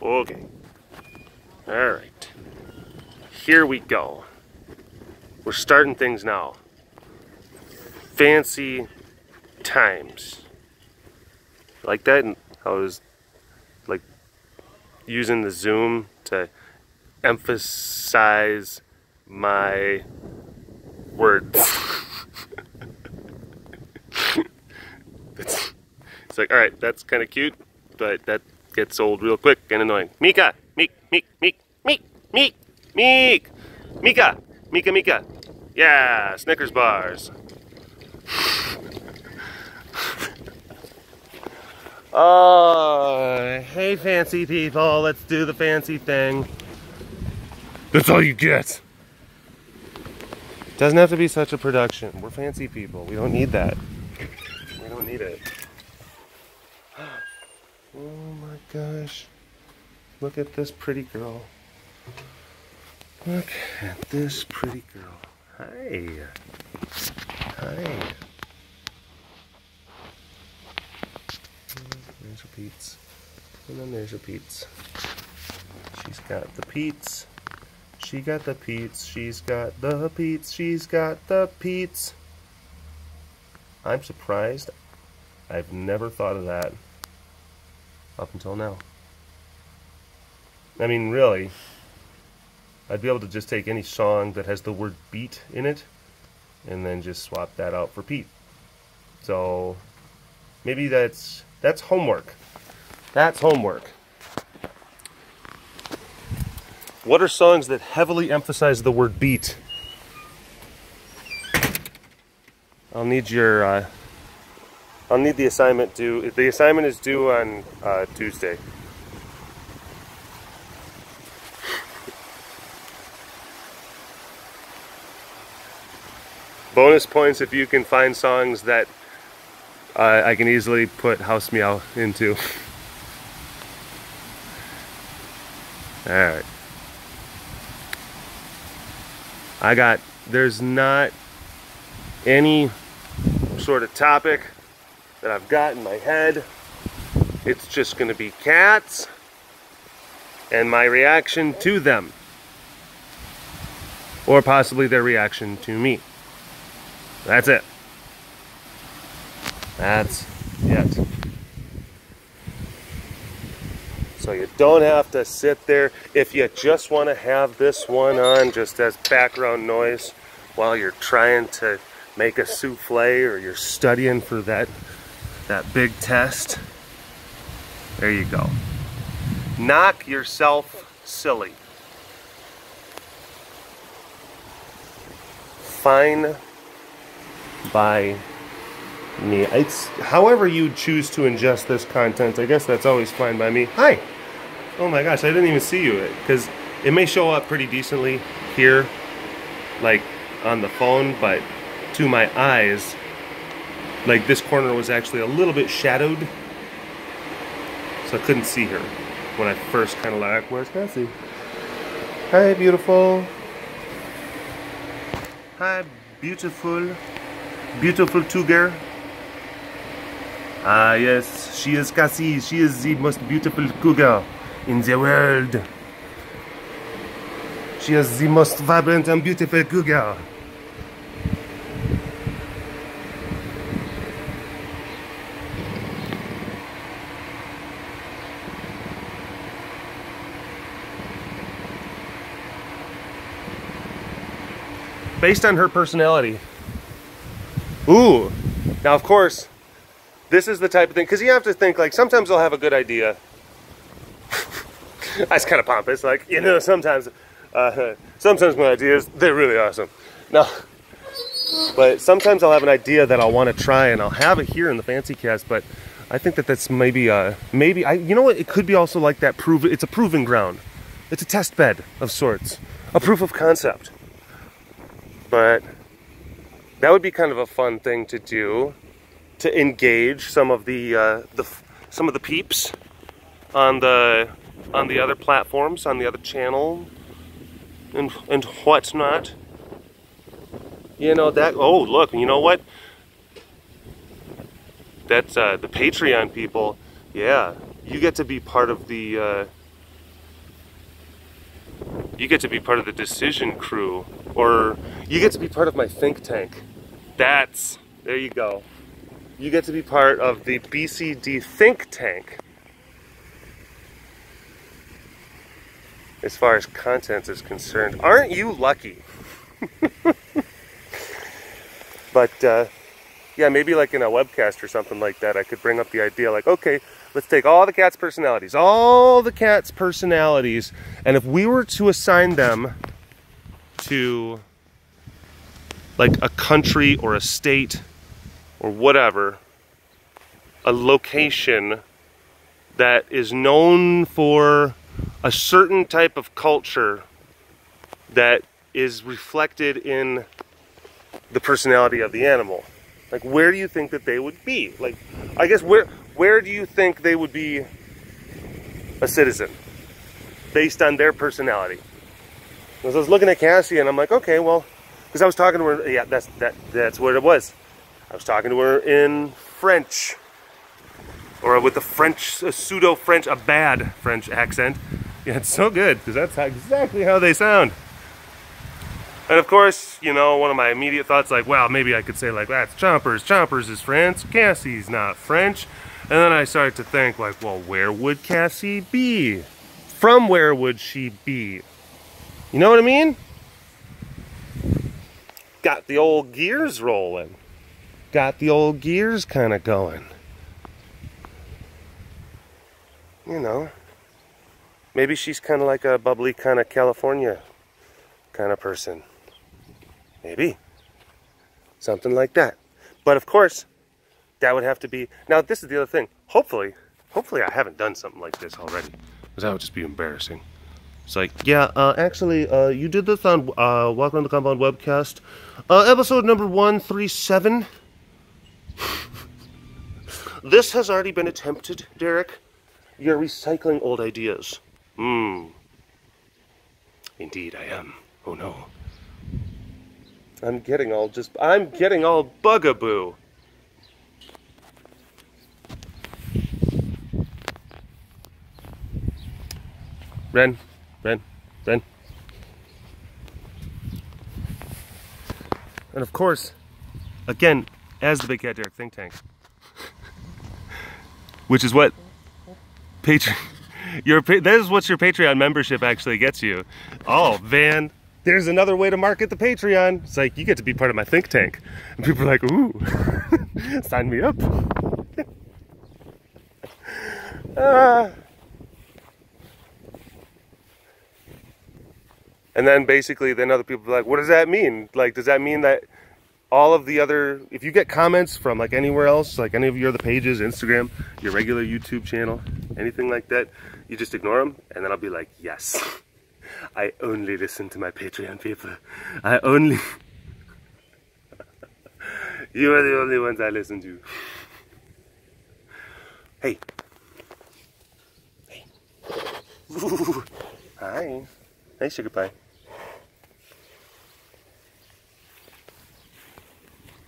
Okay. Alright. Here we go. We're starting things now. Fancy times. Like that? I was like using the zoom to emphasize my words. It's like, alright, that's kind of cute, but that gets old real quick and annoying. Mika! Meek! Meek! Meek! Meek! Meek! Meek! Mika! Mika! Mika! Yeah! Snickers bars! Oh, hey fancy people, let's do the fancy thing. That's all you get! Doesn't have to be such a production. We're fancy people. We don't need that. We don't need it. Oh my gosh. Look at this pretty girl. Look at this pretty girl. Hi. Hi. There's her Pete's. And then there's her Pete's. She's got the Pete's. She got the Pete's. She's got the Pete's. She's got the Pete's. I'm surprised. I've never thought of that up until now. I mean, really, I'd be able to just take any song that has the word beat in it and then just swap that out for Pete. So maybe that's homework. That's homework. What are songs that heavily emphasize the word beat? I'll need your I'll need the assignment due. The assignment is due on Tuesday. Bonus points if you can find songs that I can easily put House Meow into. Alright. There's not any sort of topic that I've got in my head. It's just going to be cats and my reaction to them. Or possibly their reaction to me. That's it. That's it. So you don't have to sit there. If you just want to have this one on just as background noise while you're trying to make a souffle or you're studying for that big test, there you go. Knock yourself silly. Fine by me. It's however you choose to ingest this content. I guess that's always fine by me. Hi. Oh my gosh, I didn't even see you, because it may show up pretty decently here, like on the phone, but to my eyes, like this corner was actually a little bit shadowed, so I couldn't see her when I first kind of like, where's Cassie? Hi, beautiful. Hi, beautiful. Beautiful cougar. Ah, yes, she is Cassie. She is the most beautiful cougar in the world. She is the most vibrant and beautiful cougar. Based on her personality. Ooh. Now, of course, this is the type of thing, because you have to think, like, sometimes I'll have a good idea. That's kind of pompous, like, you know, sometimes my ideas, they're really awesome. No, but sometimes I'll have an idea that I'll want to try, and I'll have it here in the Fancycast, but I think that's maybe, you know what, it could be also like that, it's a proving ground. It's a test bed of sorts, a proof of concept. But that would be kind of a fun thing to do, to engage some of the peeps on the other platforms, on the other channel, and whatnot. You know that. Oh, look! You know what? That's the Patreon people. Yeah, you get to be part of the You get to be part of the decision crew, or you get to be part of my think tank. There you go. You get to be part of the BCD Thinktank. As far as content is concerned, aren't you lucky? But yeah, maybe like in a webcast or something like that, I could bring up the idea like, okay, let's take all the cats' personalities, and if we were to assign them to like a country or a state or whatever, a location that is known for a certain type of culture that is reflected in the personality of the animal. Like, where do you think that they would be? Like, I guess, where do you think they would be a citizen based on their personality? Because I was looking at Cassie and I'm like, okay, well, because I was talking to her, yeah, that's what it was. I was talking to her in French, or with a pseudo-French, a bad French accent. Yeah, it's so good, because that's exactly how they sound. And of course, you know, one of my immediate thoughts, like, well, maybe I could say, like, that's Chompers. Chompers is French. Cassie's not French. And then I started to think, like, well, where would Cassie be? From where would she be? You know what I mean? Got the old gears rolling. Got the old gears kind of going. You know, maybe she's kind of like a bubbly kind of California kind of person. Maybe. Something like that. But of course, that would have to be... Now, this is the other thing. Hopefully I haven't done something like this already. Because that would just be embarrassing. It's like, yeah, actually, you did this on Welcome to the Compound Webcast. Episode number 137. This has already been attempted, Derek. You're recycling old ideas. Indeed, I am. Oh, no. I'm getting all bugaboo. Ren. And of course, again, as the Big Cat Derek Think Tank, which is what that is what your Patreon membership actually gets you. Oh, man. There's another way to market the Patreon. It's like, you get to be part of my think tank. And people are like, ooh, sign me up. And then basically, then other people are like, what does that mean? Like, does that mean that all of the other, if you get comments from like anywhere else, like any of your other pages, Instagram, your regular YouTube channel, anything like that, you just ignore them? And then I'll be like, yes. I only listen to my Patreon people. You are the only ones I listen to. Hey. Ooh. Hi. Hey, sugar pie.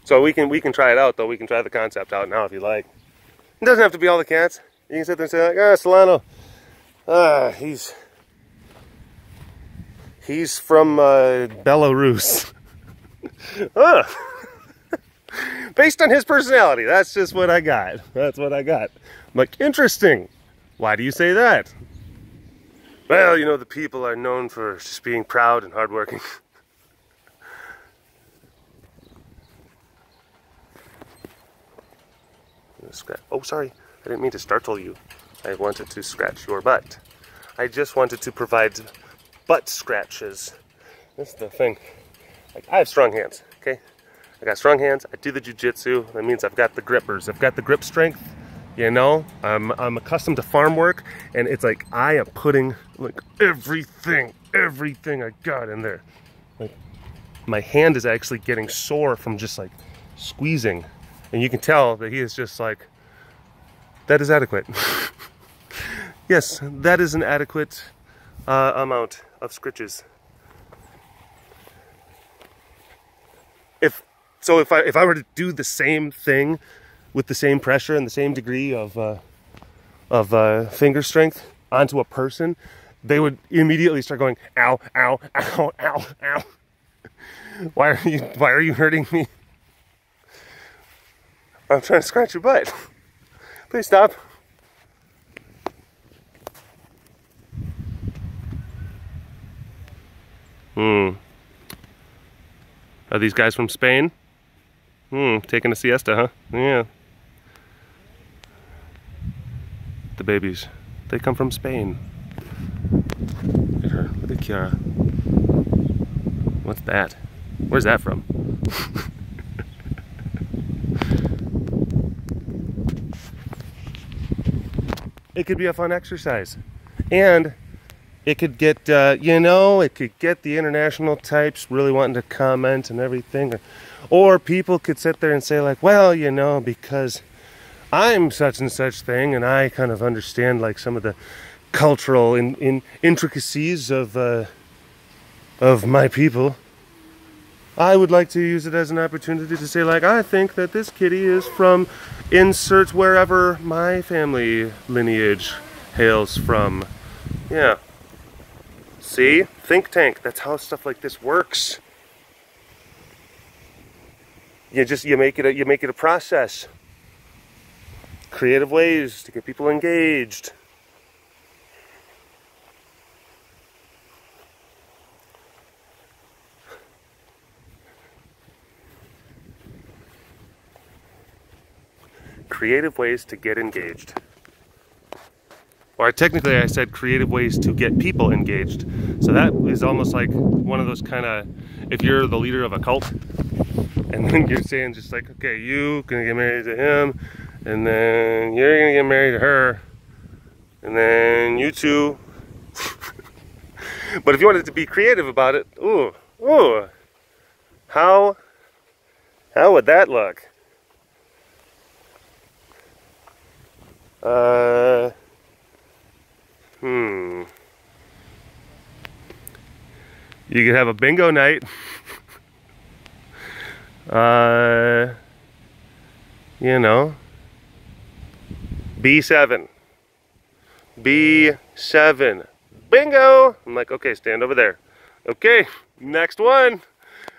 So we can try it out, though. We can try the concept out now if you like. It doesn't have to be all the cats. You can sit there and say, like, Solano, he's from Belarus. Based on his personality, that's just what I got. That's what I got. I'm like, interesting. Why do you say that? Well, you know, the people are known for just being proud and hardworking. Oh, sorry. I didn't mean to startle you. I wanted to scratch your butt. I just wanted to provide butt scratches. That's the thing. Like, I have strong hands, okay? I got strong hands. I do the jiu-jitsu. That means I've got the grippers. I've got the grip strength. You know, I'm accustomed to farm work, and it's like I am putting like everything I got in there. Like, my hand is actually getting sore from just like squeezing, and you can tell that he is just like, that is adequate. Yes, that is an adequate amount of scritches. If I were to do the same thing with the same pressure and the same degree of finger strength onto a person, they would immediately start going, ow, ow, ow, ow, ow. Why are you hurting me? I'm trying to scratch your butt. Please stop. Are these guys from Spain? Taking a siesta, huh? Yeah. The babies. They come from Spain. Look at her. Look at Kiara. What's that? Where's that from? It could be a fun exercise. And it could get, it could get the international types really wanting to comment and everything. Or people could sit there and say like, well, because I'm such and such thing, and I kind of understand like some of the cultural intricacies of my people. I would like to use it as an opportunity to say like, I think that this kitty is from insert wherever my family lineage hails from. Yeah. See? Think tank. That's how stuff like this works. You make it a process. Creative ways to get people engaged. Creative ways to get engaged. Or technically I said creative ways to get people engaged. So that is almost like one of those kind of, if you're the leader of a cult, and then you're saying just like, okay, you're gonna get married to him, and then you're gonna get married to her, and then you two. But if you wanted to be creative about it, how would that look? You could have a bingo night. B7. B7. Bingo! I'm like, okay, stand over there. Okay, next one.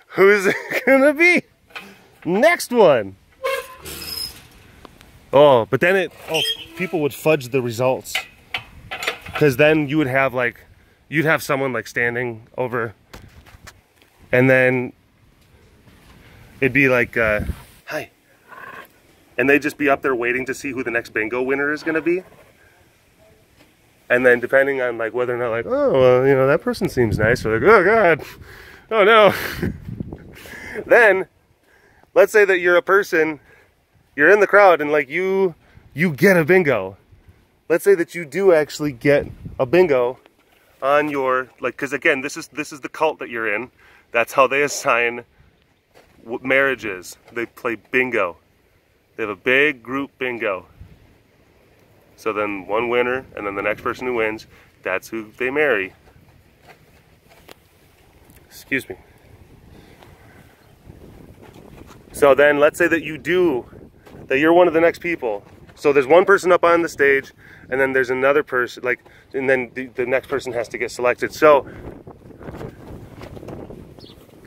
Who's it gonna be? Next one. Oh, but then people would fudge the results. Because then you would have you'd have someone like standing over, and then it'd be like, hi. And they'd just be up there waiting to see who the next bingo winner is gonna be. And then depending on like whether or not like, oh, well, that person seems nice, or like, oh God, oh no. Then, let's say that you're a person, you're in the crowd and like you get a bingo. Let's say that you do actually get a bingo on your, because again, this is the cult that you're in. That's how they assign marriages. They play bingo. They have a big group bingo. So then one winner, and then the next person who wins, that's who they marry. Excuse me. So then let's say that you're one of the next people. So there's one person up on the stage, and then there's another person, and then the next person has to get selected. So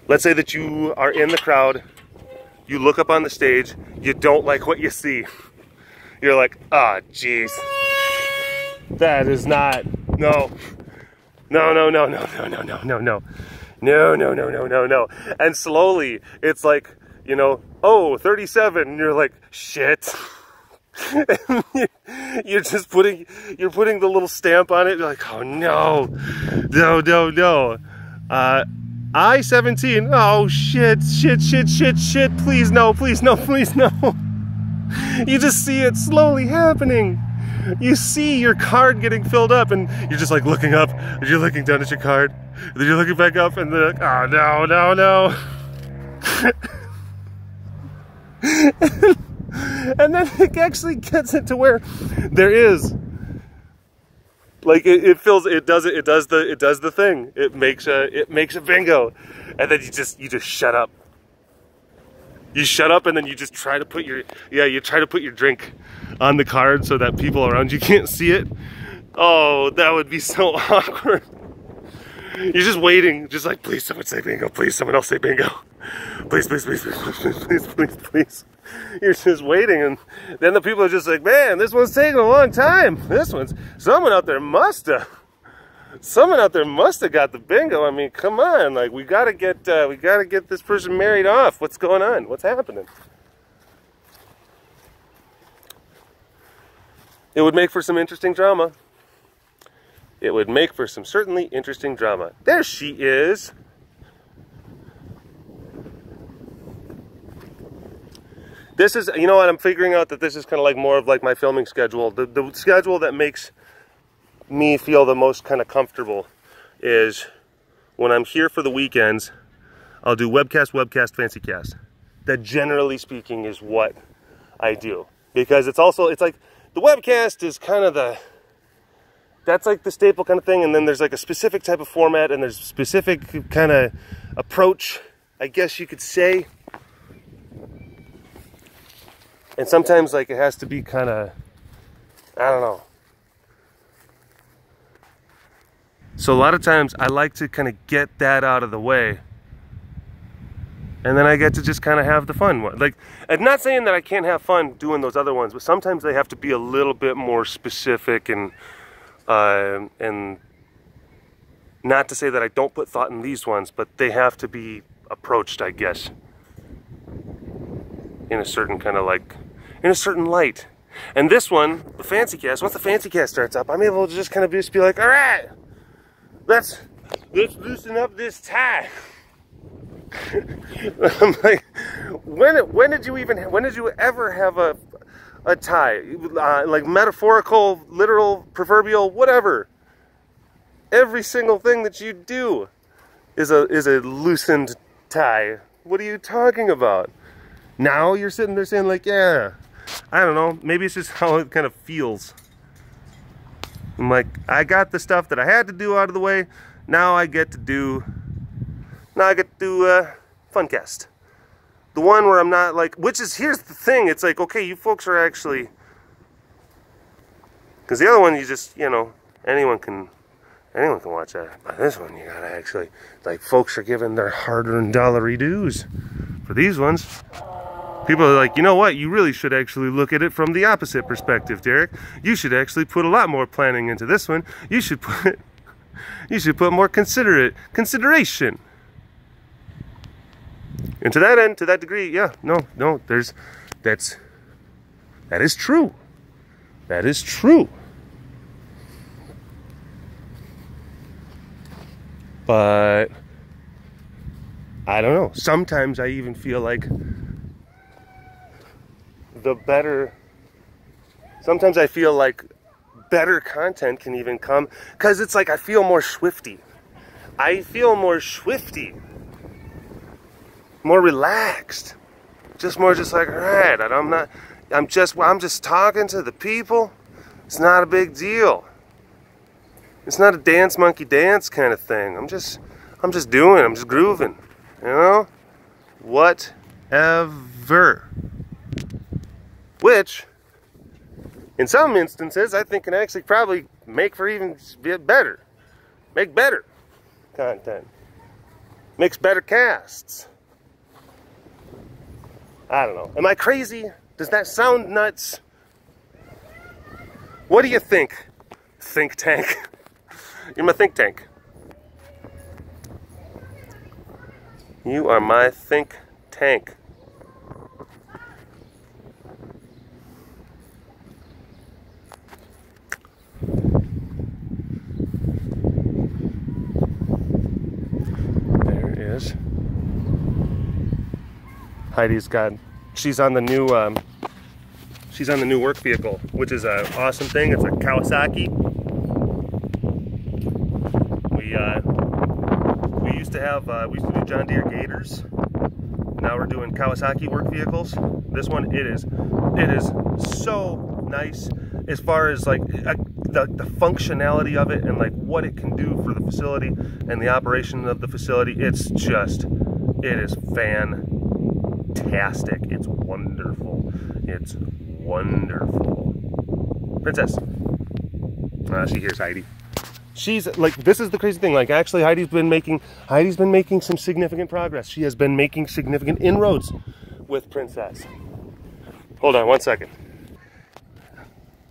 let's say that you are in the crowd, you look up on the stage, you don't like what you see. You're like, ah, oh, jeez. That is not, no. No. And slowly, it's like, oh, 37, and you're like, shit. You're putting the little stamp on it. You're like, oh no. I-17, oh shit, please no. You just see it slowly happening. You see your card getting filled up, and you're just like looking up, and you're looking down at your card, and then you're looking back up, and they're like, oh no. And then it actually gets it to where there is, like, it does the thing. It makes a bingo, and then you just shut up. You shut up, and then you just try to put your drink on the card so that people around you can't see it. Oh, that would be so awkward. You're just waiting, just like, please someone say bingo, please someone else say bingo. Please, please, please, please, please, please, please, please. You're just waiting, and then the people are just like, man, this one's taking a long time. Someone out there must have got the bingo. I mean, come on, like, we gotta get this person married off. What's going on? What's happening? It would make for some interesting drama. It would make for some certainly interesting drama. There she is. This is, you know what, I'm figuring out that this is kind of like more of like my filming schedule. The schedule that makes me feel the most kind of comfortable is when I'm here for the weekends, I'll do webcast, Fancycast. That generally speaking is what I do. Because it's like, the webcast is kind of that's like the staple kind of thing, and then there's like a specific type of format, and there's a specific kind of approach, I guess you could say. And sometimes like it has to be kind of, I don't know. So a lot of times I like to kind of get that out of the way, and then I get to just kind of have the fun one. Like, I'm not saying that I can't have fun doing those other ones, but sometimes they have to be a little bit more specific, and not to say that I don't put thought in these ones, but they have to be approached, I guess, in a certain kind of like, in a certain light. And this one, the Fancycast, once the Fancycast starts up, I'm able to just kind of just be like, all right, let's loosen up this tie. I'm like, when did you ever have a tie? Like metaphorical, literal, proverbial, whatever. Every single thing that you do is a loosened tie. What are you talking about? Now you're sitting there saying like, yeah, I don't know, maybe it's just how it kind of feels. I'm like, I got the stuff that I had to do out of the way. Now I get to do Funcast. The one where I'm not like, which is, here's the thing, it's like, okay, you folks are actually, because the other one, you just, you know, anyone can watch that. But this one, you gotta actually, like, folks are giving their hard-earned dollary dues. For these ones, people are like, you know what, you really should actually look at it from the opposite perspective, Derek. You should actually put a lot more planning into this one. You should put more consideration. And to that end, to that degree, yeah, no, that is true. That is true. But I don't know. Sometimes I even feel like sometimes I feel like better content can even come, because it's like I feel more swifty. More relaxed. Just like, all right, I'm just talking to the people. It's not a big deal. It's not a dance monkey dance kind of thing. I'm just grooving, you know? Whatever. Which, in some instances, I think can actually probably make better content. Makes better casts. I don't know. Am I crazy? Does that sound nuts? What do you think? Think tank. You're my think tank. You are my think tank. There it is. Heidi's she's on the new work vehicle, which is an awesome thing. It's a Kawasaki. We used to do John Deere Gators. Now we're doing Kawasaki work vehicles. This one, it is so nice as far as like the functionality of it and like what it can do for the facility and the operation of the facility. It is fantastic. It's wonderful. It's wonderful. Princess. She hears Heidi. She's like, this is the crazy thing. Like, actually, Heidi's been making some significant progress. She has been making significant inroads with Princess. Hold on 1 second.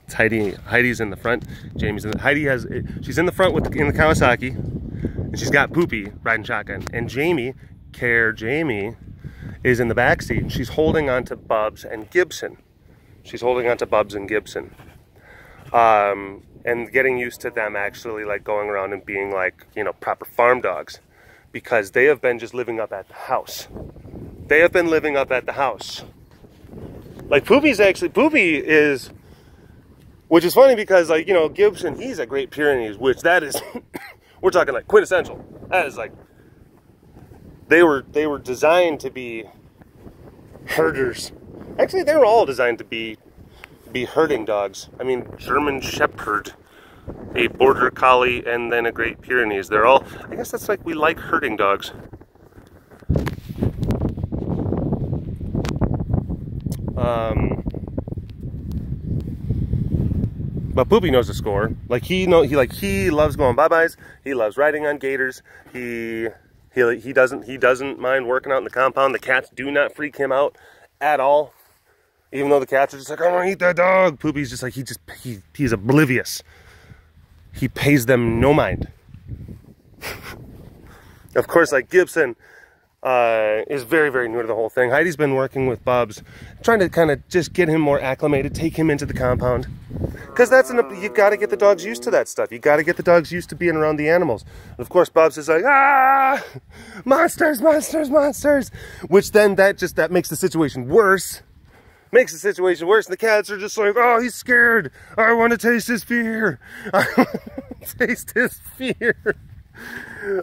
It's Heidi. Heidi's in the front. Jamie's in the, she's in the front in the Kawasaki, and she's got Poopy riding shotgun. And Jamie is in the back seat, and she's holding on to Bubs and Gibson. And getting used to them actually like going around and being like, you know, proper farm dogs, because they have been just living up at the house. Like Poopy is, which is funny because, like, you know, Gibson, he's a Great Pyrenees, which that is, we're talking like quintessential. That is like, they were designed to be herders. Actually, they were all designed to be herding dogs. I mean, German Shepherd, a Border Collie, and then a Great Pyrenees. They're all, I guess that's like, we like herding dogs. But Poopy knows the score. Like, he loves going bye-byes. He loves riding on gators. He doesn't mind working out in the compound. The cats do not freak him out at all. Even though the cats are just like, I want to eat that dog. Poopy's just like, he's oblivious. He pays them no mind. Of course, like Gibson is very, very new to the whole thing. Heidi's been working with Bubs, trying to kind of just get him more acclimated, take him into the compound. Because you got to get the dogs used to that stuff. You got to get the dogs used to being around the animals. And of course, Bubs is like, ah, monsters, monsters, monsters. Which then that makes the situation worse. And the cats are just like, oh, he's scared. I want to taste his fear. I want to taste his fear.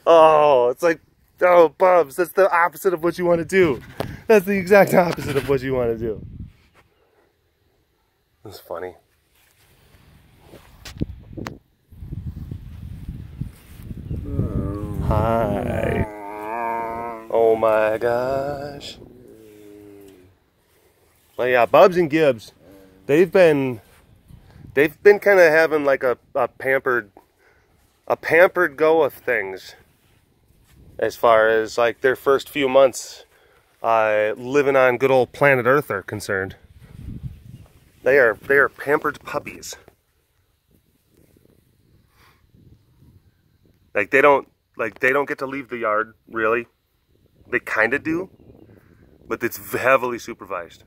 Oh, it's like, oh, Bubs, that's the opposite of what you want to do. That's the exact opposite of what you want to do. That's funny. Hi. Oh my gosh. Well, yeah, Bubs and Gibbs, they've been kind of having like a pampered go of things as far as like their first few months living on good old planet Earth are concerned. They are pampered puppies. Like they don't get to leave the yard, really. They kind of do, but it's heavily supervised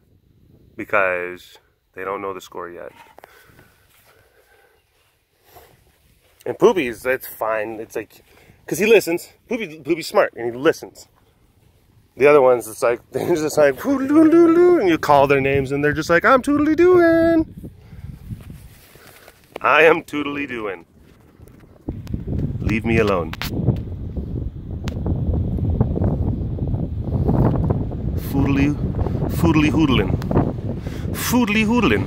because they don't know the score yet. And Poopy's, that's fine. It's like, because he listens. Poopy's smart and he listens. The other ones, it's like, they're just like, poodle-doo-doo-doo, and you call their names and they're just like, I'm toodly-doing. I am toodly-doing. Leave me alone. Foodly-hoodlin'. Foodly-hoodlin'.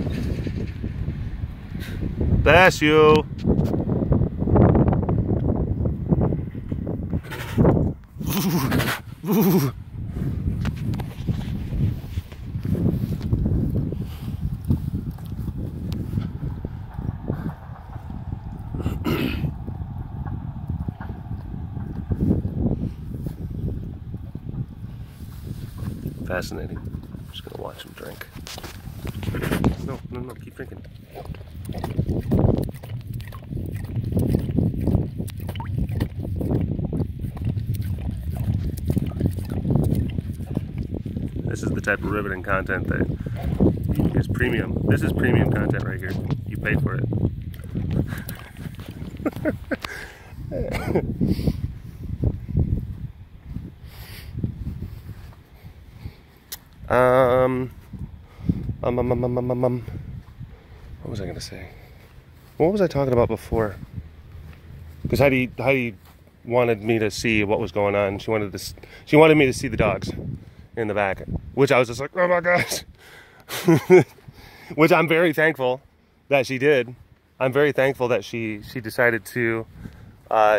That's you. Fascinating. I'm just gonna watch him drink. No, keep drinking. This is the type of riveting content that is premium. This is premium content right here. You pay for it. What was I gonna say? What was I talking about before? Because Heidi wanted me to see what was going on. She wanted me to see the dogs in the back, which I was just like, oh my gosh. Which I'm very thankful that she did. I'm very thankful that she decided to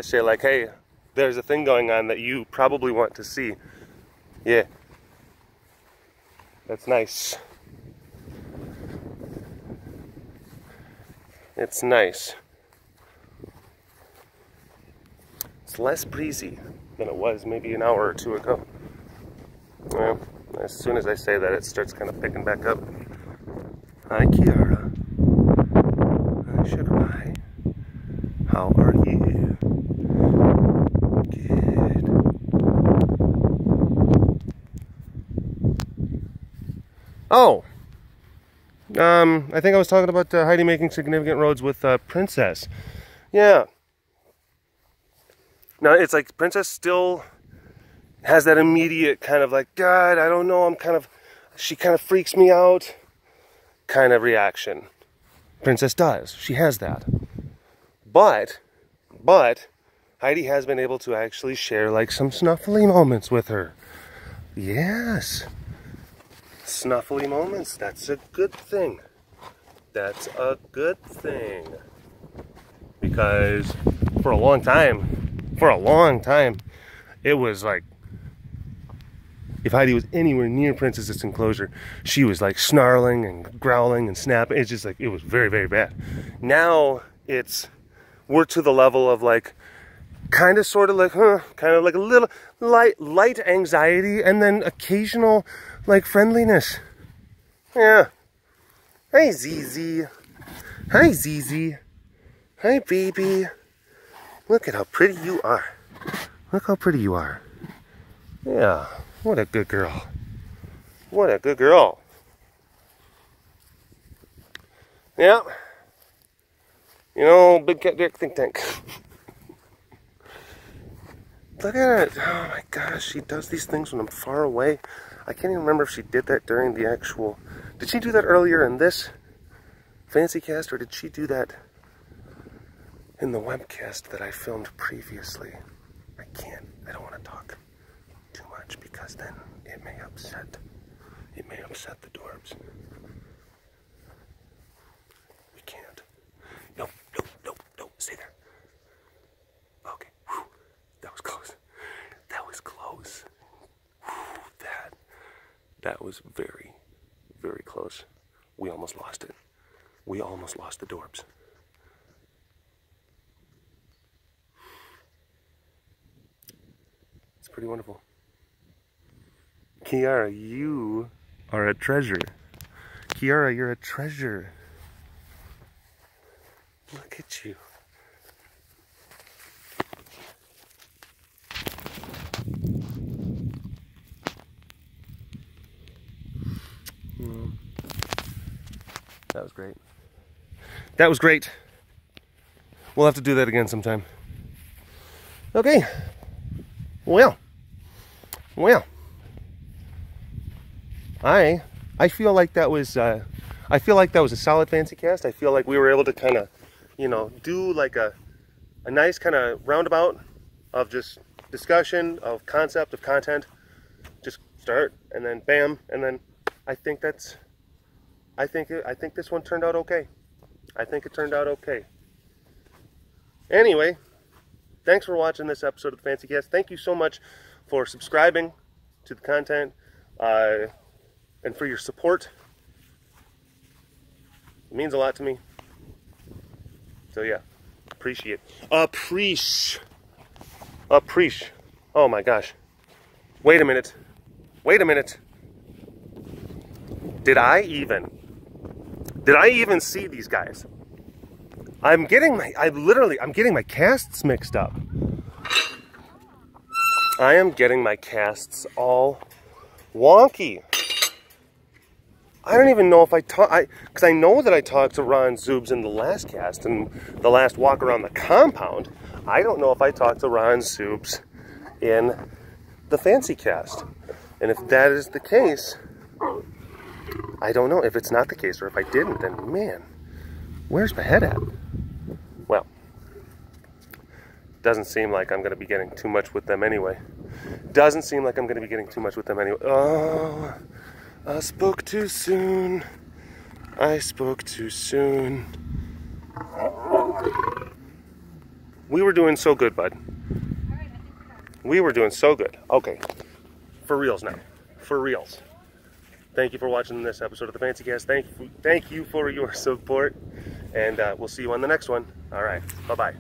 say like, hey, there's a thing going on that you probably want to see. Yeah. That's nice. It's nice. It's less breezy than it was maybe an hour or two ago. Well, as soon as I say that, it starts kind of picking back up. Hi, Kiara. Hi, Sugar Pie. How are you? Good. Oh! I think I was talking about Heidi making significant roads with Princess. Yeah. Now, it's like Princess still has that immediate kind of like, God, I don't know, she kind of freaks me out kind of reaction. Princess does. She has that. But Heidi has been able to actually share like some snuffly moments with her. Yes. Snuffly moments. That's a good thing. That's a good thing. Because for a long time, it was like, if Heidi was anywhere near Princess's enclosure, she was like snarling and growling and snapping. It's just like, it was very, very bad. Now we're to the level of like, kind of sort of like, kind of like a little light anxiety and then occasional like friendliness. Yeah. Hey, Zizi. Hi, Zizi. Hi, baby. Look at how pretty you are. Look how pretty you are. Yeah. What a good girl. What a good girl. Yeah. You know, Big Cat Dick Think Tank. Look at it. Oh my gosh, she does these things when I'm far away. I can't even remember if she did that during the actual... Did she do that earlier in this Fancycast, or did she do that in the webcast that I filmed previously? I don't want to talk too much because then it may upset the Dorbs. We can't. No, stay there. Okay, whew. That was close. That was close. Whew. That was very, very close. We almost lost it. We almost lost the Dorbs. It's pretty wonderful. Kiara, you are a treasure. Kiara, you're a treasure. Look at you. That was great. That was great. We'll have to do that again sometime. Okay. Well. I feel like that was a solid Fancycast. I feel like we were able to kind of, do like a nice kind of roundabout of just discussion of concept of content. Just start and then bam, and then I think this one turned out okay. I think it turned out okay. Anyway, thanks for watching this episode of the Fancycast. Thank you so much for subscribing to the content and for your support. It means a lot to me. So yeah, appreciate. Appreciate. Oh my gosh. Wait a minute. Did I even see these guys? I'm getting my casts mixed up. I am getting my casts all wonky. I don't even know if because I know that I talked to Ron Zoobs in the last cast and the last walk around the compound. I don't know if I talked to Ron Zoobs in the Fancycast. And if that is the case, I don't know. If it's not the case, or if I didn't, then man, where's my head at? Well, doesn't seem like I'm going to be getting too much with them anyway. Oh, I spoke too soon. We were doing so good, bud. We were doing so good. Okay, for reals now. For reals. Thank you for watching this episode of the Fancycast. Thank you for your support, and we'll see you on the next one. All right, bye-bye.